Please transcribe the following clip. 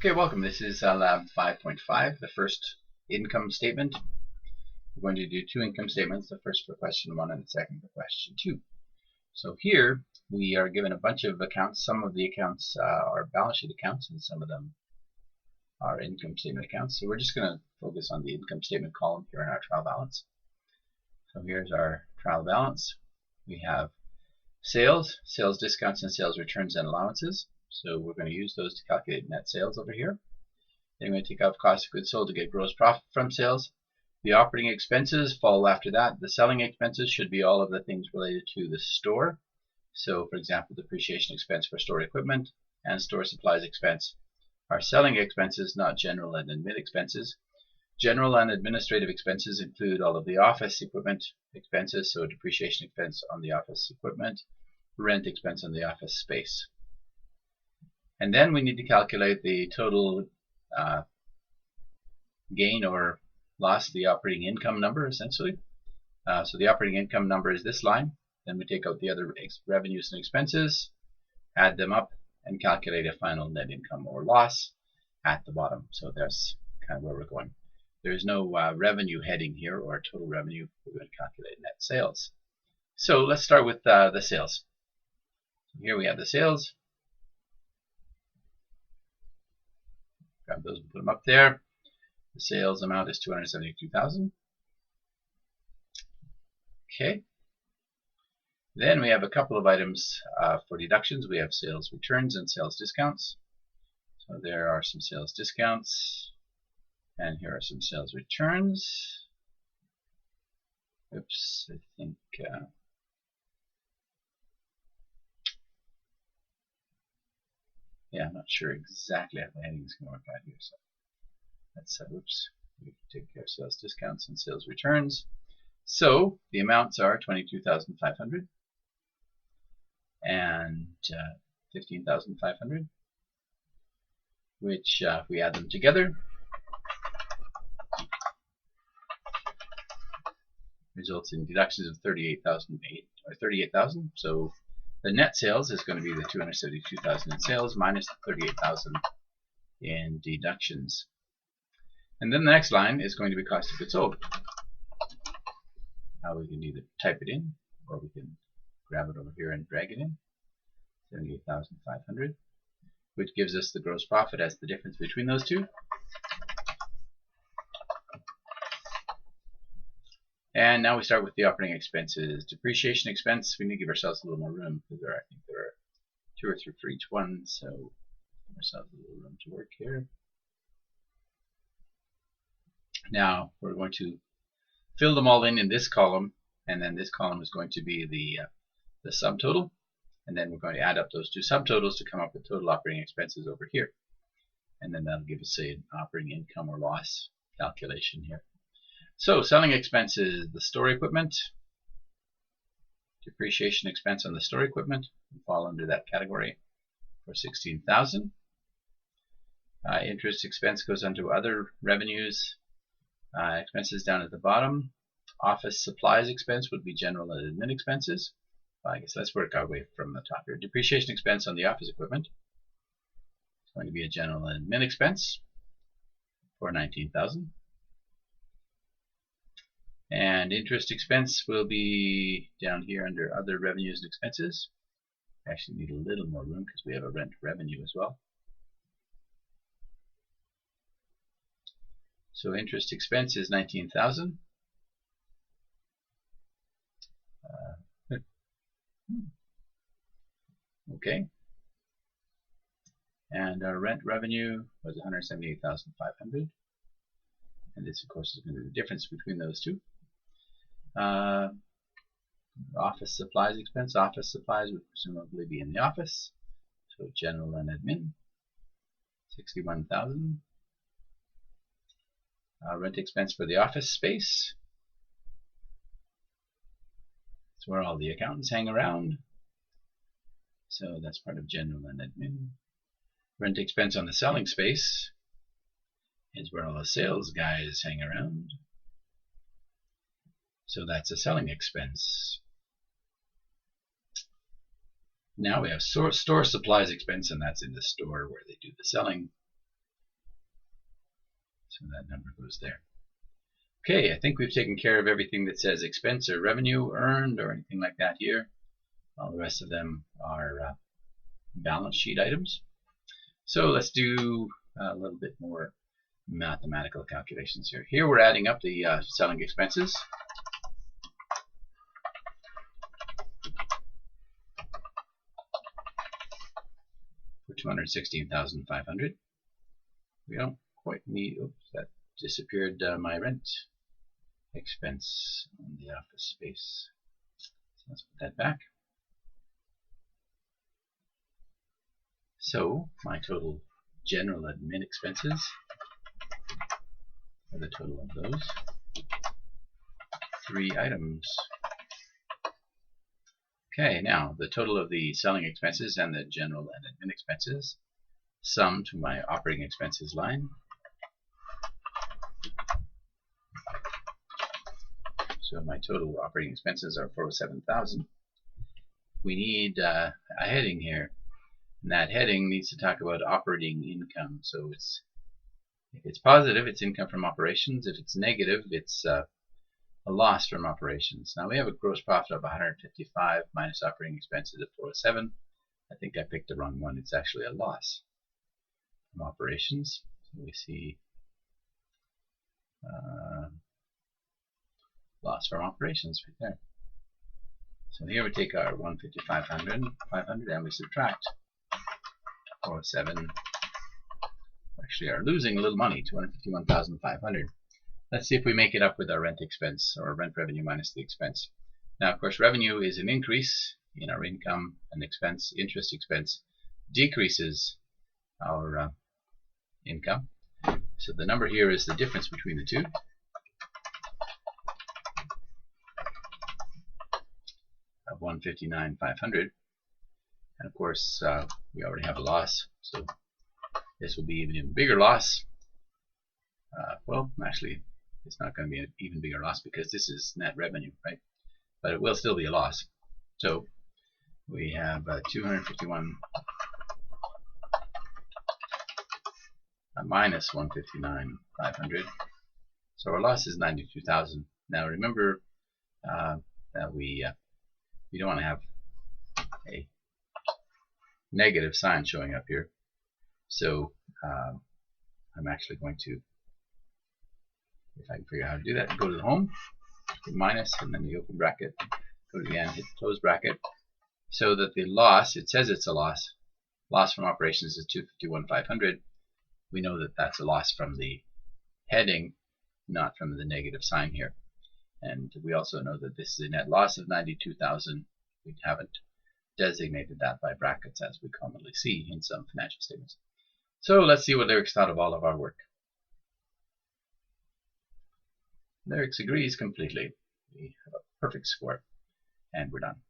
Okay, welcome. This is Lab 5.5, the first income statement. We're going to do two income statements, the first for question 1 and the second for question 2. So here we are given a bunch of accounts. Some of the accounts are balance sheet accounts and some of them are income statement accounts. So we're just going to focus on the income statement column here in our trial balance. So here's our trial balance. We have sales, sales discounts, and sales returns and allowances. So we're going to use those to calculate net sales over here. Then we're going to take off cost of goods sold to get gross profit from sales. The operating expenses follow after that. The selling expenses should be all of the things related to the store. So for example, depreciation expense for store equipment and store supplies expense are selling expenses, not general and admin expenses. General and administrative expenses include all of the office equipment expenses, so depreciation expense on the office equipment, rent expense on the office space. And then we need to calculate the total gain or loss, the operating income number essentially. So the operating income number is this line. Then we take out the other revenues and expenses, add them up, and calculate a final net income or loss at the bottom. So that's kind of where we're going. There's no revenue heading here or total revenue. We're going to calculate net sales. So let's start with the sales. Here we have the sales. Grab those and put them up there. The sales amount is $272,000. Okay. Then we have a couple of items for deductions. We have sales returns and sales discounts. So there are some sales discounts, and here are some sales returns. Oops, I think yeah, I'm not sure exactly how the heading is going to work out here. So let's oops, we take care of sales discounts and sales returns. So the amounts are $22,500 and $15,500, which if we add them together results in deductions of $38,000. So the net sales is going to be the $272,000 in sales minus the $38,000 in deductions. And then the next line is going to be cost of goods sold. Now we can either type it in or we can grab it over here and drag it in. 78,500, which gives us the gross profit as the difference between those two. And now we start with the operating expenses. Depreciation expense, we need to give ourselves a little more room because I think there are 2 or 3 for each one, so give ourselves a little room to work here. Now we're going to fill them all in this column, and then this column is going to be the subtotal, and then we're going to add up those two subtotals to come up with total operating expenses over here, and then that'll give us an operating income or loss calculation here. So selling expenses, the store equipment, depreciation expense on the store equipment will fall under that category for $16,000. Interest expense goes under other revenues. Expenses down at the bottom. Office supplies expense would be general and admin expenses. I guess let's work our way from the top here. Depreciation expense on the office equipment is going to be a general and admin expense for $19,000. And interest expense will be down here under other revenues and expenses. I actually need a little more room because we have a rent revenue as well. So interest expense is $19,000. Okay. And our rent revenue was $178,500. And this, of course, is going to be the difference between those two. Office supplies expense. Office supplies would presumably be in the office. So general and admin, $61,000. Rent expense for the office space. It's where all the accountants hang around. So that's part of general and admin. Rent expense on the selling space is where all the sales guys hang around. So that's a selling expense. Now we have store supplies expense, and that's in the store where they do the selling. So that number goes there. Okay, I think we've taken care of everything that says expense or revenue earned or anything like that here. All the rest of them are balance sheet items. So let's do a little bit more mathematical calculations here. Here we're adding up the selling expenses. For 216,500. We don't quite need, oops, that disappeared my rent expense on the office space. So let's put that back. So my total general admin expenses are the total of those three items. Okay, now the total of the selling expenses and the general and admin expenses sum to my operating expenses line. So my total operating expenses are 407,000. We need a heading here, and that heading needs to talk about operating income. So if it's positive, it's income from operations. If it's negative, it's a loss from operations. Now we have a gross profit of 155 minus operating expenses of 407. I think I picked the wrong one. It's actually a loss from operations. So we see loss from operations right there. So here we take our 155,500 and we subtract 407. Actually are losing a little money, 251,500. Let's see if we make it up with our rent expense, or rent revenue minus the expense. Now of course revenue is an increase in our income, and expense, interest expense, decreases our income. So the number here is the difference between the two. Of 159,500, and of course we already have a loss, so this will be an even bigger loss. Well, actually, it's not going to be an even bigger loss because this is net revenue, right? But it will still be a loss. So we have 251 minus 159,500. So our loss is 92,000. Now remember that we don't want to have a negative sign showing up here. So I'm actually going to, if I can figure out how to do that, go to the home, hit minus, and then the open bracket, go to the end, hit the close bracket, so that the loss, it says it's a loss. Loss from operations is 251,500. We know that that's a loss from the heading, not from the negative sign here. And we also know that this is a net loss of 92,000. We haven't designated that by brackets as we commonly see in some financial statements. So let's see what Lyrics thought of all of our work. Lyrics agrees completely. We have a perfect score, and we're done.